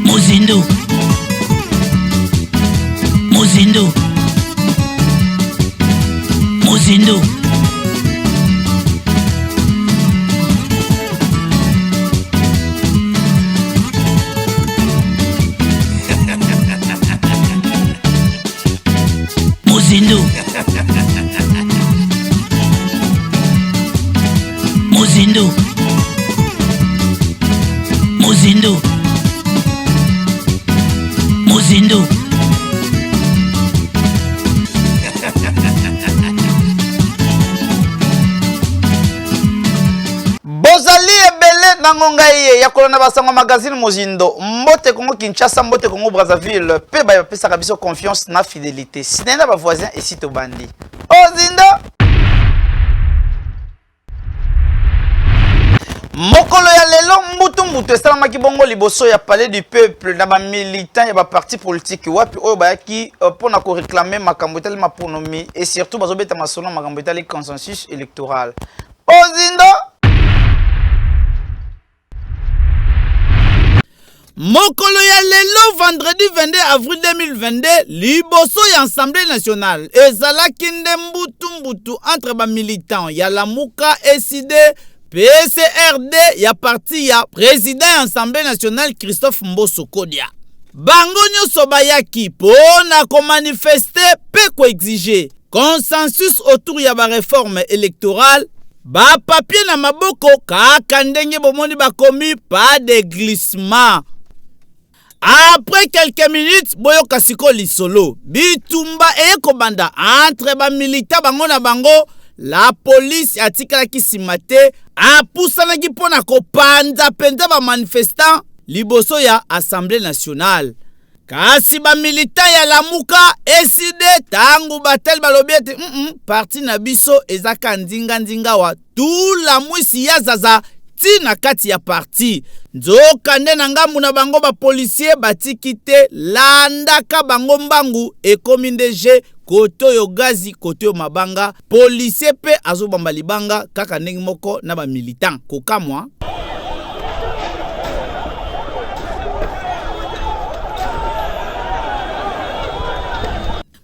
Mozindo. Mozindo. Mozindo. Mozindo. Mozindo. Mozindo. Mozindo. Bozali ebele nangongaye ya kolona basango magazine Mozindo. Mbote Congo Kinshasa, mbote Congo Brazzaville. Pe ba pesa biso confiance na fidélité. Sinena ba voisin et site bandi. Mozindo. Mokolo ya lelo mbutu esalamaki bongo liboso ya palais du peuple na ba militant ya ba parti politique wapi oyo bayaki pona ko réclamer makambo etali maponomi et surtout bazobeta masolo makambo etali consensus électoral. Mozindo. Mokolo ya lelo vendredi 22 avril 2022 liboso ya Assemblée nationale ezalaki nde mbutu entre ba militants ya Lamuka SID PCRD ya parti ya président ya Assemblée nationale Christophe Mbosso Kodia. Bango nyonso bayaki pona ko manifester pe ko exiger consensus autour ya ba réforme électorale. Ba papier na maboko kaka ndenge bomoni bakomi pas de glissement. Après quelques minutes, boyo kasiko lisolo. Bitumba ekobanda entre ba milita bango na bango, la police atikala kisimate, apusana pona ko panza penza ba manifestant liboso ya Assemblée nationale. Kasi ba milita ya Lamuka eside tangu batel balobiete parti na biso ezaka ndinga wa tout la mwisi ya zaza tina kati ya parti. Nzoka nde na ngambu na bango ba policier batikite landaka bango mbangu ekomi ndeje koto yo gazi koto yo mabanga policier pe azobamba libanga kaka ndenge moko na ba militant kokamwa.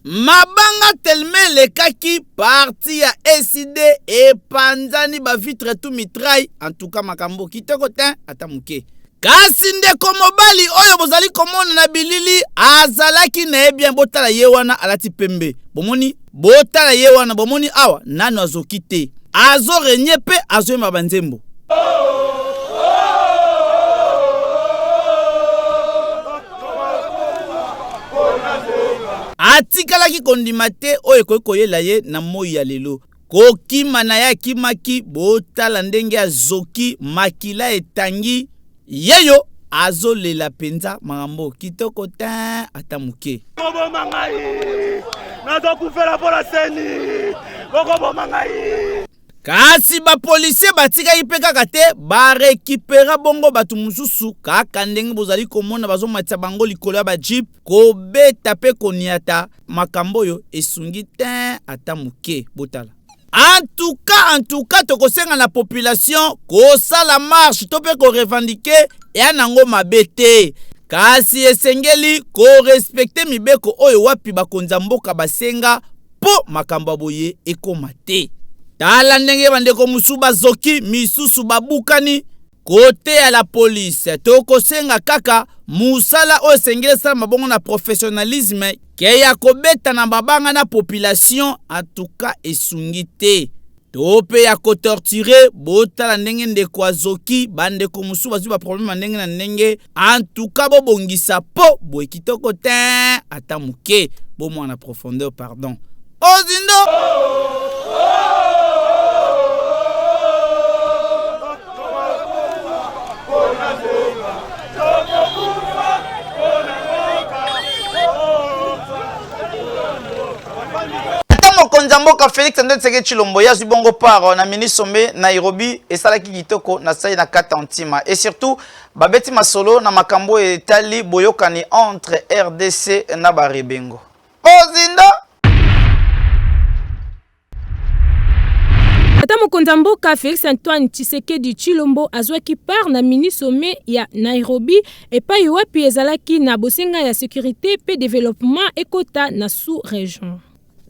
Mabanga telme lekaki parti ya SID e panzani ba vitre tout mitraille en tout cas makambo kitoko ten atamuke. Kasi ndeko mobali oyo bozali komona na bilili azalaki na bien botala yewana alati pembe. Bomoni botala yewana bomoni awa nano azokite. Azo renye pe azo mabanzembo. Atikalaki kondimate oyo koyela ye na moi ya lelo. Kokima na ya kimaki botala ndenge azoki makila etangi yeyo azolela penza makambo kitoko ta atamuke. Kobo mangai nazo kufela pola seni kobo mangai. Kasi ba policier batika ipeka kate ba récupérer bongo batu mususu kaka ndenge bozali komona bazo matisa bango likolo ya ba jeep ko beta pe koniata makambo yo esungi ten atamuke botala. En tout cas tokosenga la population ko sala marche to pe ko revendiquer ya nango mabete. Kasi esengeli ko respecter mibeko oyo wapi bakonza mboka basenga po makambo boye ekomate. Tala ndenge bandeko musuba zoki misusu babukani kote ya la police toko senga kaka musala o sengele sala mabongo na professionnalisme ke ya kobeta na babanga na population en tout cas esungite tope ya ko torturer botala ndenge ndeko azoki bandeko musuba zuba problème ndenge na ndenge en tout cas bobongisa po boye kitoko ten atamuke bo mwana profondeur pardon Mozindo. Konzamboka Félix Antoine Tshisekedi Tshilombo ya zibongo par na ministre sommet Nairobi esalaki kitoko na sai na kata ntima et surtout babeti masolo na makambo etali boyokani entre RDC na Barebengo. Mozindo. Tata mokonza mboka Félix Antoine Tshisekedi Tshilombo azwaki part na mini sommet ya Nairobi epai wapi ezalaki na bosenga ya sécurité pe développement ekota na sous-région.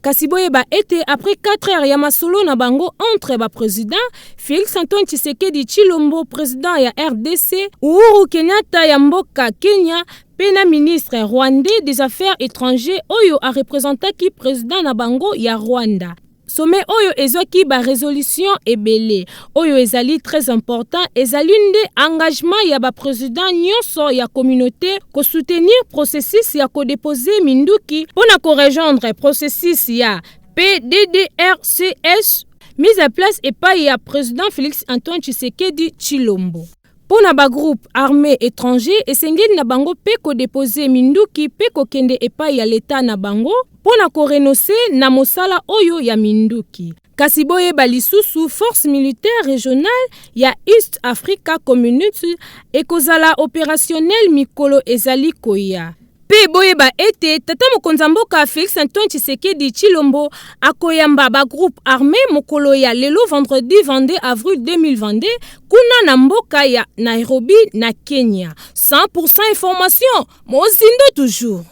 Kasi boyeba ete après 4 heures ya masolo na bango entre ba président Félix Antoine Tshisekedi Tshilombo président ya RDC, Uhuru Kenyatta ya mboka Kenya pe na ministre rwandais des affaires étrangères oyo a représentaki président na bango ya Rwanda. Sommet oyo ezwaki ba résolution ebele oyo ezali très important, ezali nde engagement ya ba président nyonso ya communauté ko soutenir processus ya ko déposer minduki pona ko rejoindre processus ya PDDRCS mise en place epai ya président Félix Antoine Tshisekedi Tshilombo. Pona ba groupe armé étranger esengeli na bango pe ko déposer minduki pe ko kende epai ya l'état na bango pona ko renoncer na mosala oyo ya minduki. Kasi boyeba lisusu force militaire régionale ya East Africa Community ekozala opérationnel mikolo ezali koya. Pe boyeba ete tata mokonza mboka Félix Antoine Tshisekedi Tshilombo akoyamba ba groupe armé mokolo ya lelo vendredi 22 avril 2022 kuna na mboka ya Nairobi na Kenya. 100% information, Mozindo toujours.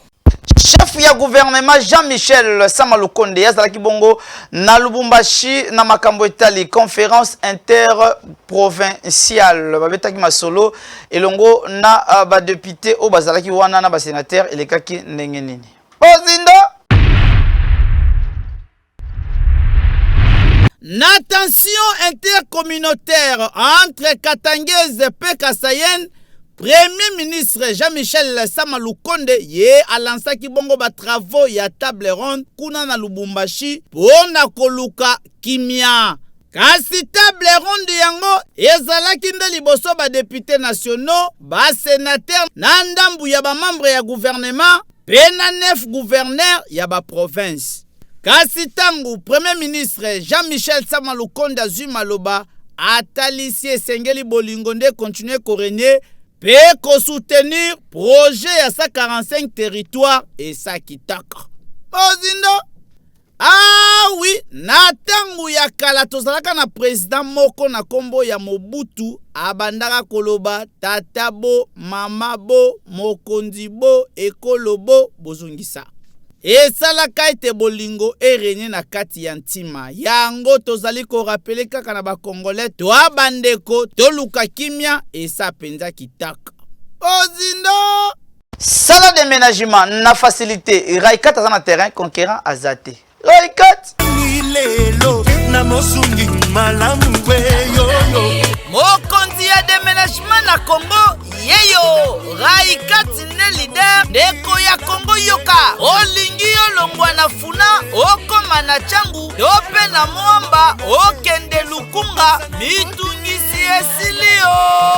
Chef ya gouvernement Jean-Michel Samalukonde yazalaki bongo na Lubumbashi na makambo etali conférence interprovinciale babetaki masolo elongo na ba député o bazalaki wana na ba sénateur elekaki ndenge nini. Ozindo na tension intercommunautaire entre Katangese pe Kasayen, Premier ministre Jean-Michel Samalukonde ye alansaki bongo ba travaux ya table ronde kuna na Lubumbashi pona koluka kimia. Kasi table ronde yango ezalaki nde liboso ba députés nationaux, ba sénateurs na ndambu ya ba membre ya gouvernement pe na 9 gouverneurs ya ba province. Kasi tangu Premier ministre Jean-Michel Samalukonde azwi maloba atalisi esengeli bolingo nde continuer korégner pe ko soutenir projet ya 145 territoires et sa kitaka. Ozindo ah oui, na tangu ya kala tozalaka na président moko na kombo ya Mobutu abandaka koloba tatabo, mamabo, mokondibo, ekolobo bozungisa. Esalaka ete bolingo erenye na kati ya ntima. Yango tozali ko rappeler kaka na ba Congolais to abandeko to luka kimia esa penza kitaka. Ozindo sala de ménagement na facilité Raikat azana terrain conquérant azate. Raikat lelo na mosungi malamu yo mokonzi ya déménagement na Congo yeyo Raikat ne leader ndeko ya Congo yoka olingi olongwa na funa okoma na changu tope na mwamba okende lukunga mitungisi esilio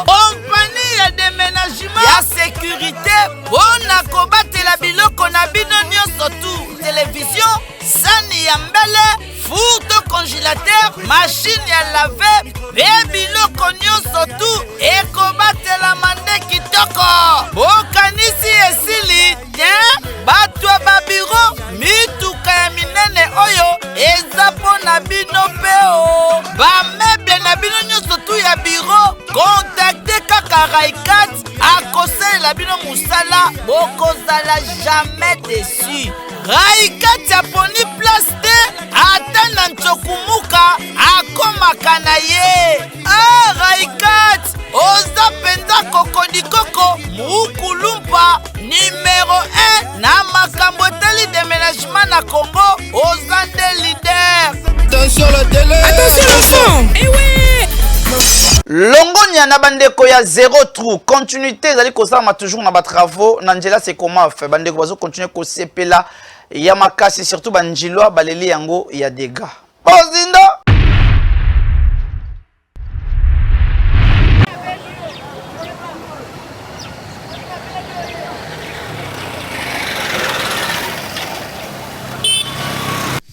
kompani ya déménagement ya sécurité bona kobatela biloko na bino nyonso tu télévision sani ya mbele four congélateur machine ya lave pe biloko nyonso tu ekobatela mande kitoko bokanisi esili te bato ya babiro mituka ya minene oyo eza mpo na bino peo bameble na bino nyonso tu ya biro kontakte kaka Raikat akosalela bino musala bokozala jamais déçu. Raikat aponi place te ata na ntokumuka akomaka na ye. Ah Raikat oza penza kokodikoko mukulumpa numéro 1 na makambo etali déménagement na Congo oza nde leader. Attention la télé. Attention le son. Eh oui. Longonia na bandeko ya zéro trou continuité ezali kosala toujours na ba travaux na njela c'est comment fait bandeko bazo continuer ko sepela ya makasi surtout banjilwa baleli yango ya dégâts. Ozindo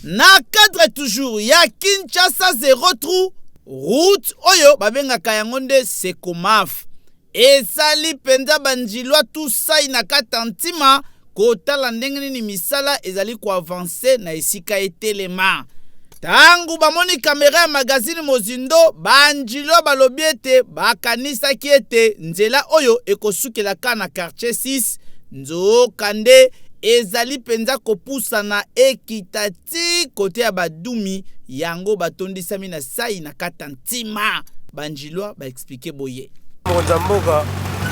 na cadre toujours ya Kinshasa zéro trou route oyo babengaka yango nde Sekomaf esali penza banjilwa tusai na kata ntima kotala ndenge nini misala ezali ko avancer na esika etelema Tangu bamoni kamera ya magazine Mozindo banjilo balobi ete bakanisaki ete nzela oyo ekosukelaka na quartier 6 nzokande ezali penza kopusa na ekitati kote ya badumi yango batondisami na sai na kata ntima banjilwa ba expliquer boye Mozamboka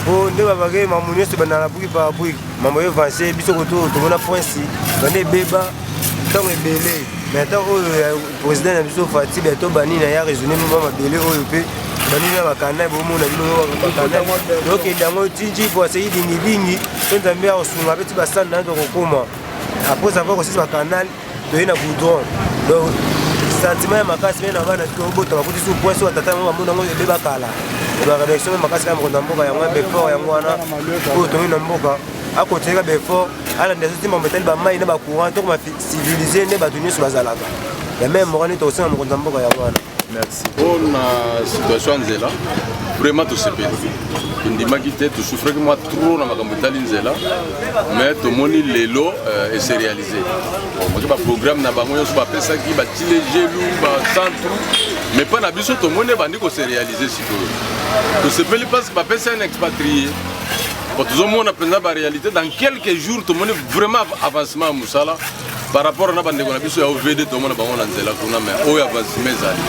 bo nde babage mamunyo se banala buki pa buki mamo evancer biso koto to mona prince bande beba tango ebele mais tant oyo président na biso Fati beto bani na ya raisonner mama bele oyo pe bani na bakana bo mona bino bakana donc ndango tinji bo sey dingi tonza mbia osunga beti basana na kokoma après ça va aussi sur canal de na goudron donc sentiment makasi na bana to bota bakuti su point so tata mama mona ngo beba kala la rédaction makasi kama Mozamboka ya ngwa befort ya ngwana ko to na mboka akoteka befort ala ndezo timba metel ba mai na ba courant to ma civiliser ne ba tenir sur bazalaka ya même morani to aussi na Mozamboka ya ngwana. Merci. On a situation nzela vraiment tout se perd. Ndimaki te tu souffres que moi trop na makambo tali nzela mais to moni lelo et c'est réalisé. Bon, ba programme na bango yo so ba pesa ki ba tile gelu ba centre mais pas na biso to moni bandi ko se réaliser siko. To se perd pas ba pesa un expatrié. Pour tout le monde a présenté la réalité dans quelques jours tout le monde vraiment avancement à Moussala par rapport à la bande de Gonabiso et au VD tout le monde a bango nanzela kuna mais au avancement zali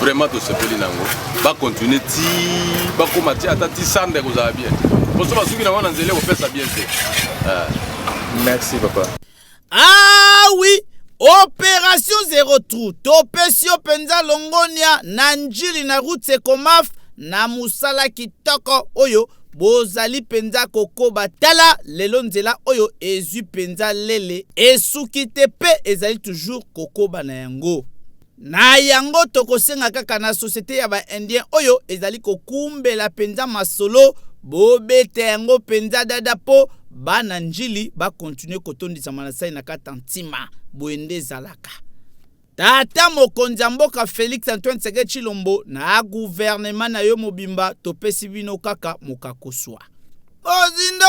vraiment tout se peli nango ba continuer ti ba komati atati sande ko za bien pour ça basuki na wana nzela ko pesa bien fait. Merci papa. Ah oui, opération zéro trou topesio penza longonia na njili na route komaf na musala kitoko oyo bozali penza koko batala lelo nzela oyo ezu penza lele esuki te pe ezali toujours kokoba na yango. Na yango tokosenga kaka na société ya ba indien oyo ezali kokumbela penza masolo bobete yango penza dada po bana njili ba continue kotondisa manasai na kata ntima boende zalaka. Tata mokonzi ya mboka Félix Antoine Tshisekedi Tshilombo na gouvernement na yo mobimba topesi bino kaka mokakoswa. Mozindo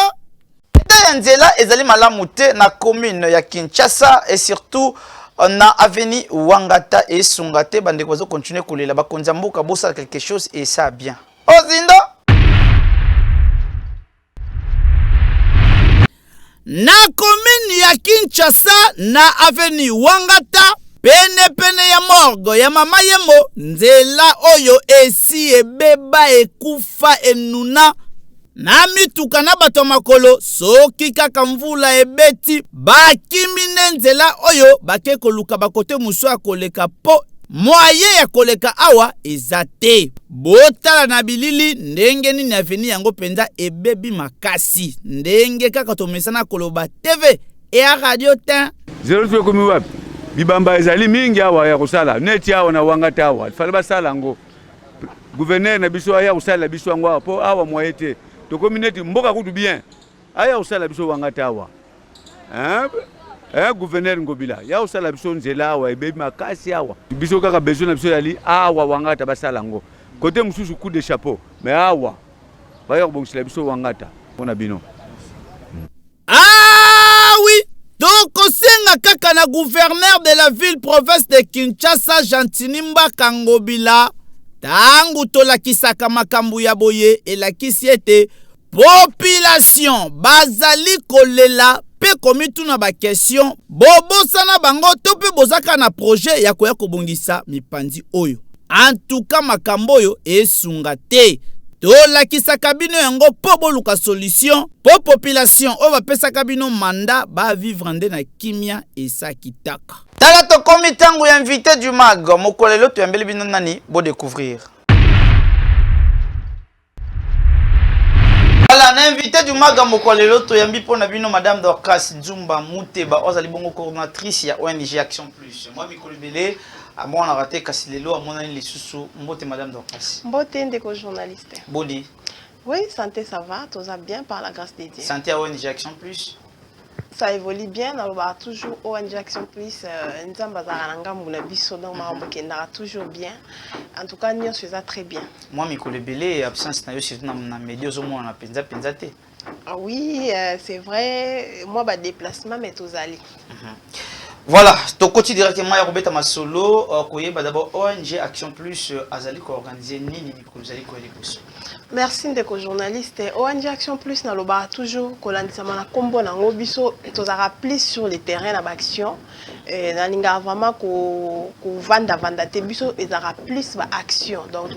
ya nzela ezali malamu te na commune ya Kinshasa et surtout na avenue Wangata et Sungate bandeko bazo continuer kolela bakonzi ya mboka bosa quelque chose et ça bien. Mozindo na commune ya Kinshasa na avenue Wangata pene ya morgue ya mama yemo nzela oyo esi ebeba ekufa enuna na mituka na bato makolo soki kaka mvula ebeti bakimine nzela oyo bake koluka bakote musu akoleka po moye ya koleka awa ezate botala na bilili ndenge nini aveni yango penza ebebi makasi ndenge kaka tomesana koloba TV et a radio tin zero tu komi wapi bibamba ezali mingi awa ya kusala neti awa na Wangata awa fale basala ngo gouverneur na biso aya kusala biso ngo po awa moyete to communauté mboka kutu bien aya kusala biso Wangata awa gouverneur ngobila ya kusala biso nzela awa ebebi makasi awa biso kaka besoin na biso yali awa Wangata basala ngo côté mususu coup de chapeau mais awa baya kubongisela biso Wangata pona bino. Ah oui, tokosenga kaka na gouverneur de la ville province de Kinshasa Jantinimba Kangobila tangu tolakisaka makambu ya boye elakisi ete population bazali kolela pe komituna ba question bobosana bango to pe bozaka na projet ya koya kobongisa mipanzi oyo en tout cas makambo oyo esunga te tolakisaka bino yango po boluka solution po population oyo bapesaka bino manda ba vivre nde na kimia esakitaka. tala tokomi tango ya invité du mag mokolelo toyambeli bino nani bo découvrir. Voilà, na invité du mag mokolelo toyambi pona bino madame Dorcas Nzumba Muteba ozali bongo coordinatrice ya ONG Action Plus. Moi mikolebele moi on a raté Kasilelo à mon année les sous mbote madame Dorcas. Mbote ndeko journaliste. Body. Oui, santé ça va, tout va bien par la grâce de Dieu. Santé à ONG Action Plus. Ça évolue bien, on va toujours ONG Action Plus nzamba za ngambu na biso donc ma mbokenda toujours bien. En tout cas, nous faisons très bien. Moi mikolebele absence na yo surtout na médias au moins on a penza te. Ah oui, c'est vrai, moi ba déplacement mais tous allés. Voilà, ton côté directement à Robert Masolo, d'abord ONG Action Plus Azali ko organiser nini ko Azali ko liboso. Merci ndeko journaliste. ONG Action Plus na loba toujours kolandisa mana kombo na ngobiso tozara plus sur le terrain na action na linga vraiment ko vanda te biso ezara plus ba action donc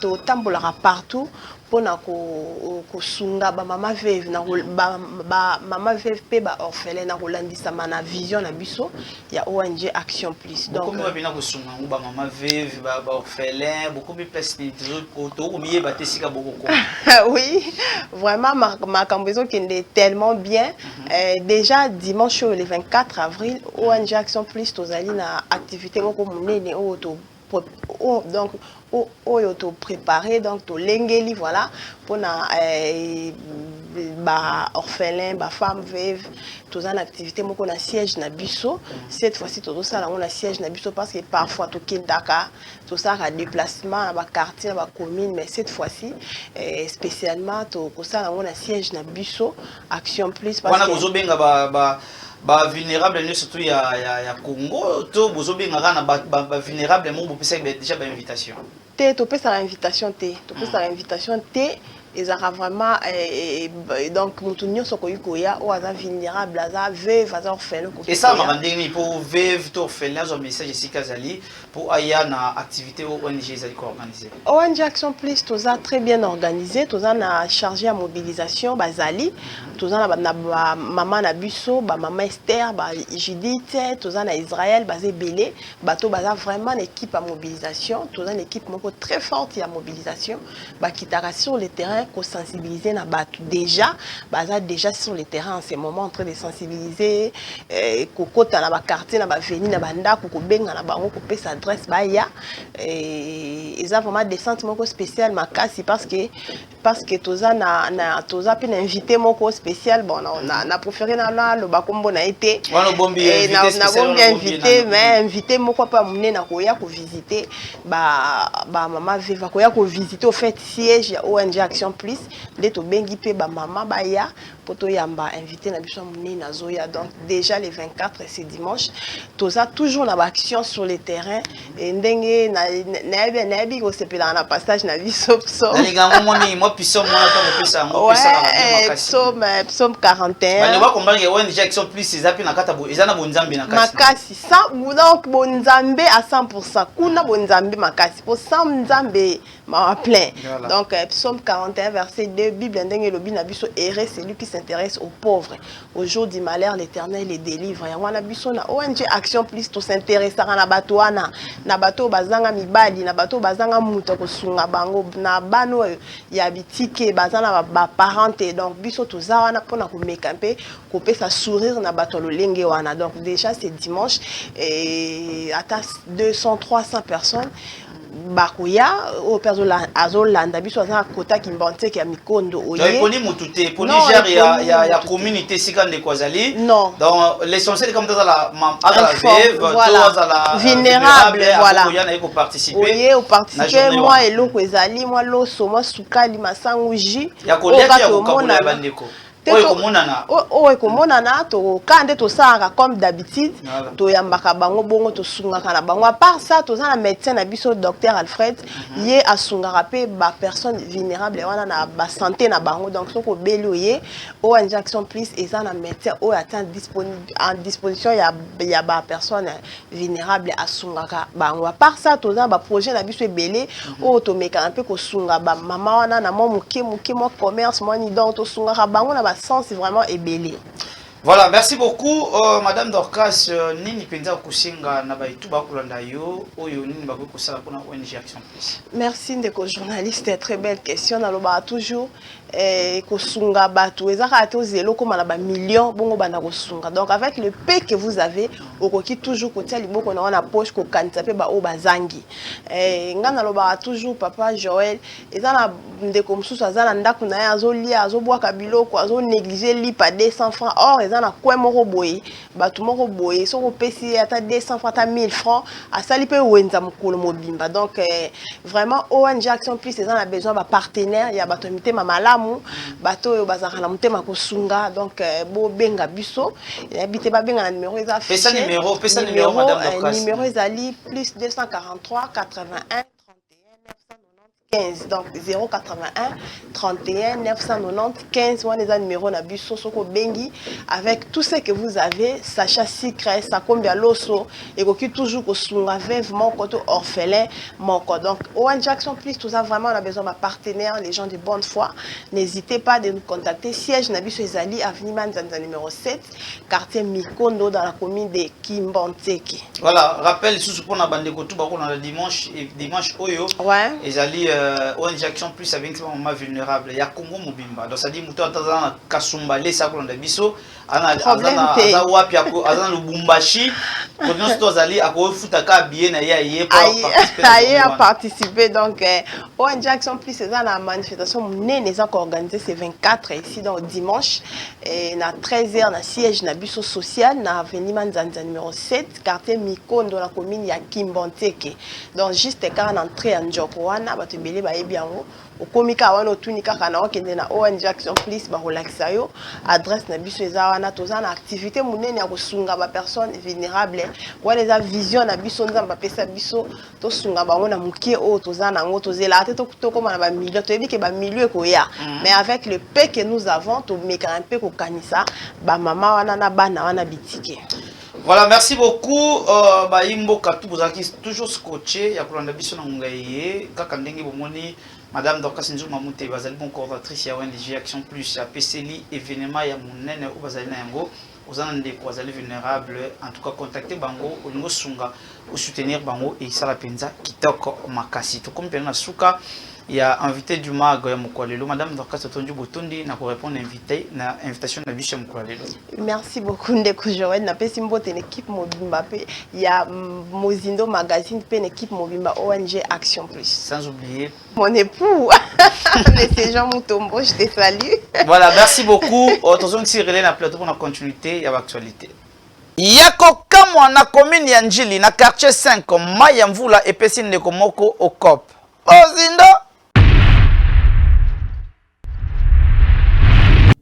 to tambola partout pona ko sunga ba mama veuve na ba mama veuve pe ba orphelin na kolandisa mana vision na biso ya ONG Action Plus. Donc comment bina ko sunga ba mama veuve ba orphelin beaucoup plus place to oublier ba tesika beaucoup. Oui, vraiment ma cambiso qui est tellement bien. Déjà dimanche le 24 avril ONG Action Plus tozali na activité moko monene donc auto préparé donc to lengeli voilà pour na ba orphelin ba femme veuve tous en activité moko na siège na biso cette fois-ci tout ça là on a siège na biso parce que parfois to kindaka tout ça à déplacement à ba quartier à ba commune mais cette fois-ci spécialement to ça là on a siège na biso Action Plus parce que wana bozobenga ba vulnérable surtout ya Congo to bozobenga na ba vulnérable mo bopesa déjà ba invitation to pesa invitation to pesa invitation ezaka vraiment donc mutu nyonso koyikoya o aza vulnérable aza veuve aza orphelin et ça m'a rendu pour veuve to orphelin zo message ici Kazali pour aya na activité ONG zali ko organiser ONG Action Plus toza très bien organisé toza na chargé à mobilisation bazali toza na maman na biso ba maman Esther ba Judith toza na Israël bazé belé bato baza vraiment l'équipe à mobilisation toza une équipe moko très forte à mobilisation ba kitaka sur le terrain ko sensibiliser na bato déjà baza déjà sur le terrain en ce moment en train de sensibiliser kokota na ba quartier na ba veni na banda ko benga na bango ko pesa adresse ba ya ils ont vraiment des sentiments spécial makasi parce que toza na toza pe na invité moko spécial bon na préféré na lo bakombo na été na bombi invité mais invité moko pa mune na koya ko visiter ba mama veuve koya ko visiter au fait siège ya ONG Action Plus de to bengi pe ba mama ba ya poto yamba invité na biso mune na zoya donc déjà le 24 c'est dimanche toza toujours na ba action sur le terrain et ndenge na bi ko sepela na passage na biso pso na moni mo piso mo na pesa ngo pesa na psaume 41 ba ne ba comprendre que ONG Action Plus ezapi na kata bo ezana bonzambe na kasi makasi ça donc bonzambe à 100% kuna bonzambe makasi pour 100 nzambe ma plein donc psaume 41 verset 2 Bible ndenge lobi na biso errer celui qui s'intéresse aux pauvres au jour du malheur l'Éternel les délivre ya wana biso na ONG Action Plus to s'intéressera na bato wana na bato bazanga mibali na bato bazanga muta ko sunga bango na bano ya bitike bazana ba parente donc biso to za wana pona ko mekampe ko pesa sourire na bato lolenge wana donc déjà c'est dimanche et à 200 300 personnes bakuya au perso azolanda biso aza kota kimbante ki ya mikondo oye poni mutute poni genre ya communauté sikande kwazali non donc l'essentiel comme ça la veuve voilà vulnérable voilà oya na ko participer oye au participer moi eloko ezali moi loso moi sukali masangu ji ya kolia ya kokabula bandeko oyo komonana to kande to saka comme d'habitude to yambaka bango bongo to sungaka na bango à part ça to na médecin na biso docteur Alfred ye asungaka pe ba personne vulnérable wana na ba santé na bango donc soko beli oye ONG Action Plus eza na médecin oyo attend en disposition ya ba personne vulnérable asungaka bango à part ça to na ba projet na biso ebele oyo to meka un peu ko sunga ba mama wana na mo muke mo commerce mo ni donc to sungaka bango na sens c'est vraiment ébélé. Voilà, merci beaucoup Madame Dorcas nini penza kusinga na baitu bakulanda yo oyo nini bako kusala pona ONG Action Plus. Merci ndeko journaliste, très belle question na loba toujours kosunga batu ezaka to zelo comme na ba millions bongo bana kosunga. Donc avec le peu que vous avez okoki toujours kotia liboko na poche ko kanisa pe ba o bazangi. Ngana loba toujours papa Joël ezana ndeko mususu azana ndaku na azolia azobwaka biloko azo négliger li pa 200 francs or dans la coin moko boye bato moko boye so kopesi ata 200 francs ata 1000 francs asali pe wenza mokolo mobimba. Donc vraiment ONG Action Plus on a besoin de partenaires, il y a bato mitema malamu bato oyo bazaka na mutema kosunga. Donc bo benga biso habite ba benga na numéro eza pesa numéro madame Dorcas. Numéro ezali plus 243 81 15, donc 081 31 995 on les a numéro na biso soko bengi avec tout ce que vous avez sachet secret ça combien l'osso et qui toujours ko sunga veuve mon côté orphelin mon code. Donc ONG Action Plus tout ça vraiment on a besoin de partenaires, les gens de bonne foi, n'hésitez pas de nous contacter. Siège na biso ezali avenue Manzanza numéro 7 quartier Mikondo dans la commune de Kimbanteke. Voilà, rappel sous pour na bande ko tout ba ko na dimanche oyo ouais ezali ONG Action Plus avec un moment vulnérable ya Congo mobimba. Donc ça dit muto atazana kasumba lesa ko na biso ana wapi ako azana lubumbashi ko non sto zali ako futa ka bien na ye pour participer. Donc ONG Action Plus c'est dans la manifestation nene les encore organisé c'est 24 ici dans dimanche et na 13h na siège na biso social na avenue Manzanza numéro 7 quartier Mikondo la commune ya Kimbanteke. Donc juste quand entrée en Jokoana bato belé ba ebiango okomika wana otunika kana okende na ONG Action Plus ba relaxa yo adresse na biso eza wana tozana activité munene ya kosunga ba personnes vulnérables wana eza vision na biso nzamba pesa biso to sunga bango na mukie o tozana ngo tozela te to koma na ba milieu to yebi ke ba milieu ko ya mais avec le peu que nous avons to meka un peu ko kanisa ba mama wana na bana wana bitike. Voilà, merci beaucoup. Imbo Katou, vous avez toujours scotché. Il y a plein de biso na ngai. Kaka ndenge bomoni Madame Dorcas Nzou Mamouté, bazali bon coordinatrice ya ONG Action Plus ya PCLI événement ya munene ou bazali na yango. Aux des bazali vulnérables. En tout cas, contactez bango olingo sunga ou soutenir bango et ça la penza kitoko makasi. Tout comme pena suka. Il y a invité du mag ya Mukwalelo Madame Dorcas Totondu Botondi na ko répondre na invitation na biche Mukwalelo. Merci beaucoup Ndeko Joël na pesi mbote l'équipe Mobimba pe il y a Mozindo magazine pe l'équipe Mobimba ONG Action Plus. Sans oublier mon époux Monsieur Jean Moutombo, je te salue. Voilà, merci beaucoup. Attention si relais na plateau pour la continuité et l'actualité. Yako kamwa na commune ya Njili na quartier 5 Maya Mvula epesi ndeko moko au COP. Ozindo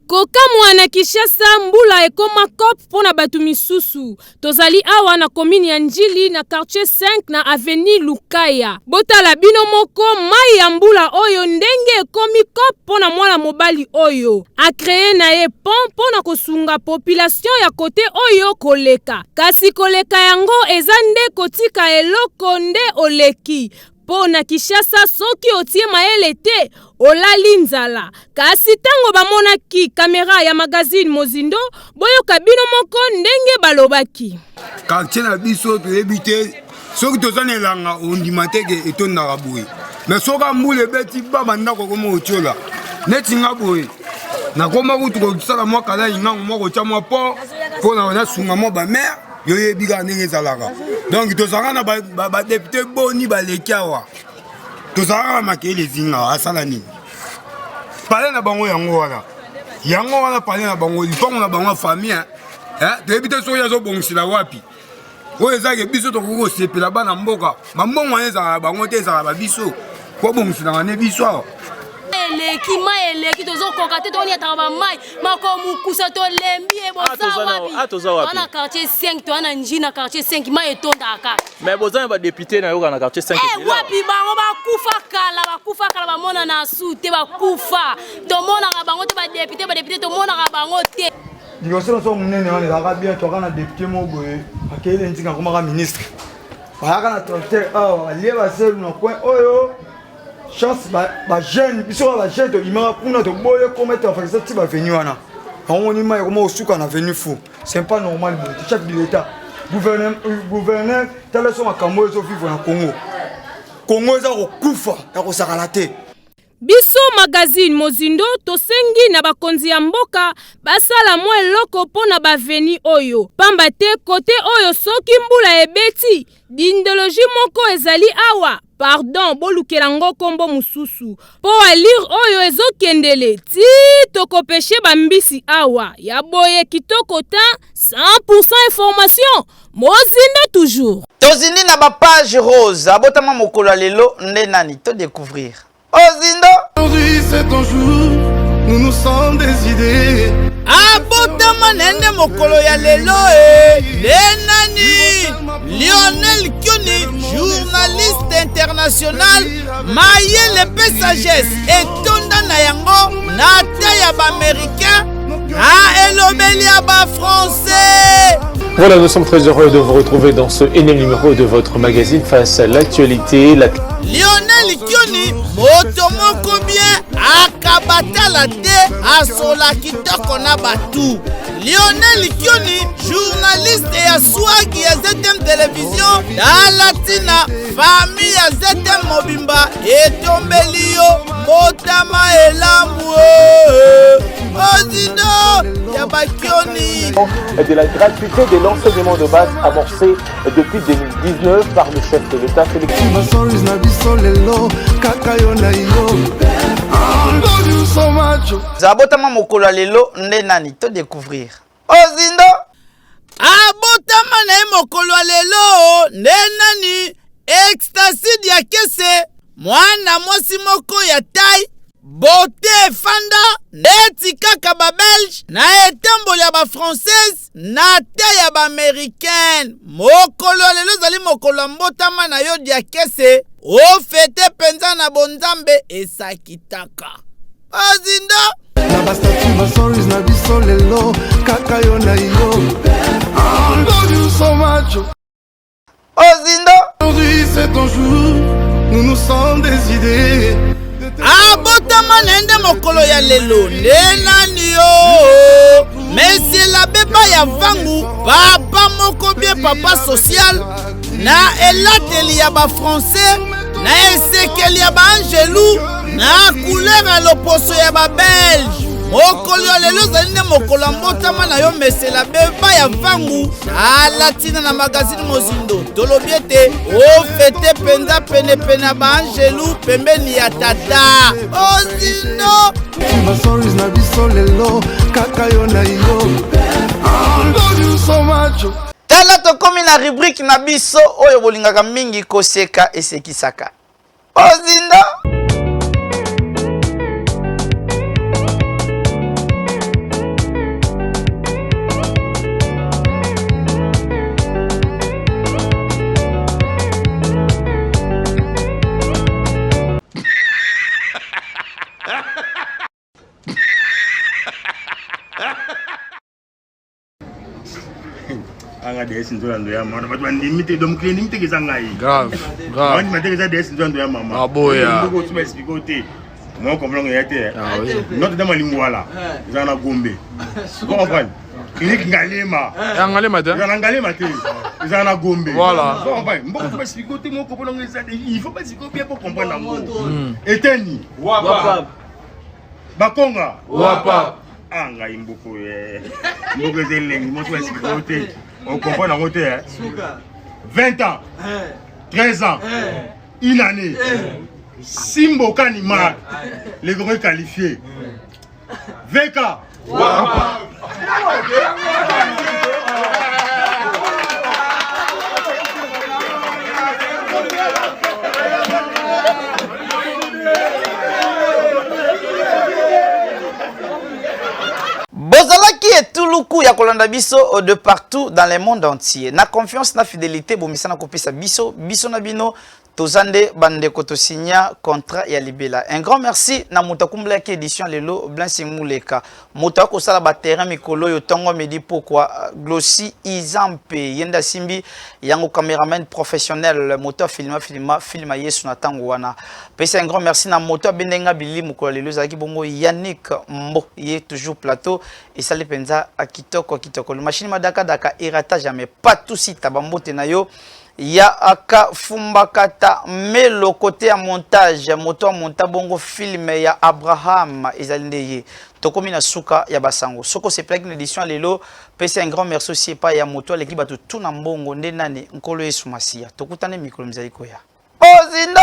kokamwa na Kishasa mbula ekoma COP pona batu misusu. Tozali awa na commune ya Njili na quartier 5 na avenue Lukaya. Botala bino moko mai ya mbula oyo ndenge ekomi COP pona mwana mobali oyo. A créé na ye pont pona kosunga population ya kote oyo koleka. Kasi koleka yango eza nde kotika eloko nde oleki. Pona Kishasa soki otie maele te olali nzala. Kasi tango bamonaki kamera ya magazine Mozindo boyoka bino moko ndenge balobaki. Quartier na biso toyebi te soki tozana elanga ondima teke etondaka boye. Mais soka mbule beti baba ndako komo otiola. Neti nga boye. Nakoma kutu kosala mwa kala ingango moko tia mwa po na wana sunga mwa ba mère yoye biga ndenge ezalaka. Donc tozanga na ba député boni baleki awa. Tozanga makele zinga asala nini? Parler na bango yango wana. Yango wana parler na bango lipango na bango famille toyebi te soki azobongisela wapi. Oyo ezake biso tokoko sepela bana mboka. Bambongo wana ezala bango te ezala babiso. Ko bongisela ne biso awa. Eleki mai eleki tozokoka te toni ataka bamai makomukusa tolembi eboza wapi ana quartier 5 to ana Njili na quartier 5 mai etondaka mais bozana ba député na yoka na quartier 5 wapi bango bakufa kala bamona na su te bakufa tomona bango te ba député tomona bango te Digoso so munene wana ezaka bien toka na député moboye akele nzinga komaka ministre bayaka na tracteur awa alie baselu na coin oyo chance ba jeune biso ba jeune to imaka kuna to boye commettre en fait ti ba venu wana on ni mai comment osuka na venu fou c'est pas normal bon chef de l'état gouverneur tala so makambo zo vivre na Congo za ko kufa ya ko sakala te. Biso magazine Mozindo tosengi na bakonzi ya mboka basala mwa eloko pona baveni oyo. Pamba te kote oyo soki mbula ebeti, d'idéologie moko ezali awa. pardon bolukelango kombo mususu po alire oyo ezokendele ti tokopeshe bambisi awa ya boye kitoko ta 100% information mozindo toujours tozindi na bapage rose abotama mokolo ya lelo nde nani to découvrir ozindo aujourd'hui c'est ton jour nous nous sommes décidés abotama nende mokolo ya lelo nde nani Lionel Kioni, journaliste international, Mayele P sagesse et Tonda Nayango, Nataya Américain, Elobeli Aba français. Voilà, nous sommes très heureux de vous retrouver dans ce énième numéro de votre magazine Face à l'actualité. Lionel Kioni, motomoko bien, akabata la te, asola kitoko na batu. Lionel Kioni, journaliste et swag à ZM Télévision, dans Latina, famille à ZM Mobimba, et Tombelio, Motama et Lambo. Ozino, Yabakioni. De la gratuité de l'enseignement de base amorcé depuis 2019 par le chef de l'État Félix. Zabotama mokolo ya lelo nde nani to découvrir ozindo abotama na mokolo ya lelo nde nani ecstasy dia kese mwana mwasi moko ya tai bote fanda neti kaka ba belge na etamboli ya ba française na te ya ba américaine mokolo ya lelo zali mokolo mbotama na yo dia kese o fete penza na bonzambe esakitaka azinda na bastatu basoris na biso lelo kaka yo na yo you so much ozinda aujourd'hui c'est ton jour nous nous sommes décidés abotama nende mokolo ya lelo nde nani yo Monsieur l'abbé ya vangu papa moko bien papa social na elateli ya ba français na esekeli ya ba angelou na couleur à l'opposé ya ba belge mokolo ya lelo zali nde mokolo mbotama na yo Monsieur l'abbé ya vangu alatina na magazine mozindo tolobi ete ofete penza pene pene ba angelou pembeni ya tata ozindo basoris na biso lelo kaka yo na yo you so much tala tokomi na rubrique na biso oyo bolingaka mingi koseka esekisaka ozinda anga desi nzolando ya mama batu bandimite donc ndimite kezanga yi grave wani mateka desi nzolando ya mama aboya ndoko tuba expliquer moi comprendre yate notre dama lingwala zana gombe comprendre clinique ngalema ngalema te ngalema te zana gombe voilà comprendre mboko tuba expliquer moi comprendre ça il faut pas expliquer bien pour comprendre ngo eteni wapa bakonga wapa anga imboko mboko zelengi moi tuba expliquer on comprend dans côté 20 ans 13 ans une année Simbo Kanima les gros qualifiés VK Bozalaki et Touloukou ya kolanda biso de partout dans le monde entier. Na confiance na fidélité bomisana kopesa biso na bino tozande bande koto signa contrat ya libela. Un grand merci na mutakumbla ki édition lelo Blancing Muleka. Muta ko sala ba terrain mikolo yo tongo medi pourquoi Glossy Izampe yenda simbi yango cameraman professionnel moteur filma yesu na tango wana. Pesa un grand merci na moteur bendenga bili mukolo lelo zaki bongo Yannick Mbo yé toujours plateau et ça les penza a kitoko le machine madaka daka irata jamais pas tout si tabambote na yo ya aka fumbakata mais le côté à montage moto monta bongo film ya Abraham ezalindeye tokomi na suka ya basango soko c'est plaque une édition lelo pesa un grand merci aussi pas ya moto l'équipe tout na mbongo nde nani nkolo yesu masia tokutane mikolo mzali koya Mozindo.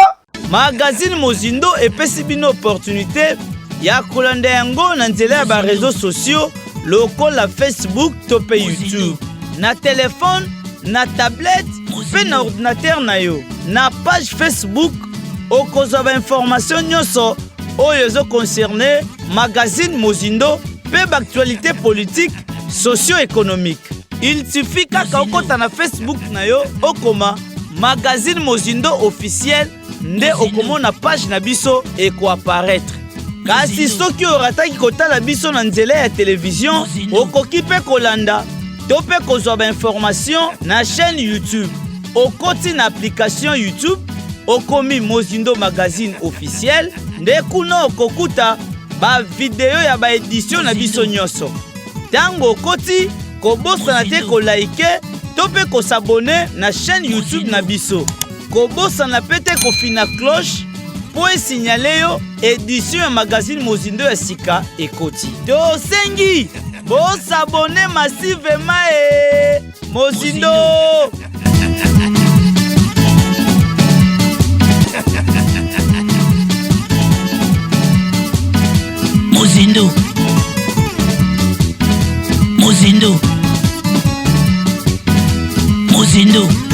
Magazine Mozindo epesi bino opportunité ya kolanda yango na nzela ya ba réseaux sociaux lokola Facebook to pe YouTube. Na téléphone, na tablette, pe na ordinateur na yo. Na page Facebook okozwa ba information nyonso oyo ezo concerné magazine Mozindo pe ba actualité politique socio-économique. Il suffit kaka okota na Facebook na yo okoma magazine Mozindo officiel nde okomona page na biso eko apparaître. Kasi soki orataki kotala biso na nzela ya télévision okoki pe kolanda to pe kozwa ba information na chaîne YouTube. Okoti na application YouTube okomi Mozindo magazine officiel nde kuna okokuta ba video ya ba édition na biso nyonso. Tango okoti kobosana te ko like to pe ko s'abonner na chaîne YouTube na biso. Kobosana pe te ko fina cloche pour signaler yo édition ya magazine Mozindo ya sika ekoti. To sengi bo s'abonner massivement Mozindo. Mozindo. Mozindo. Mozindo.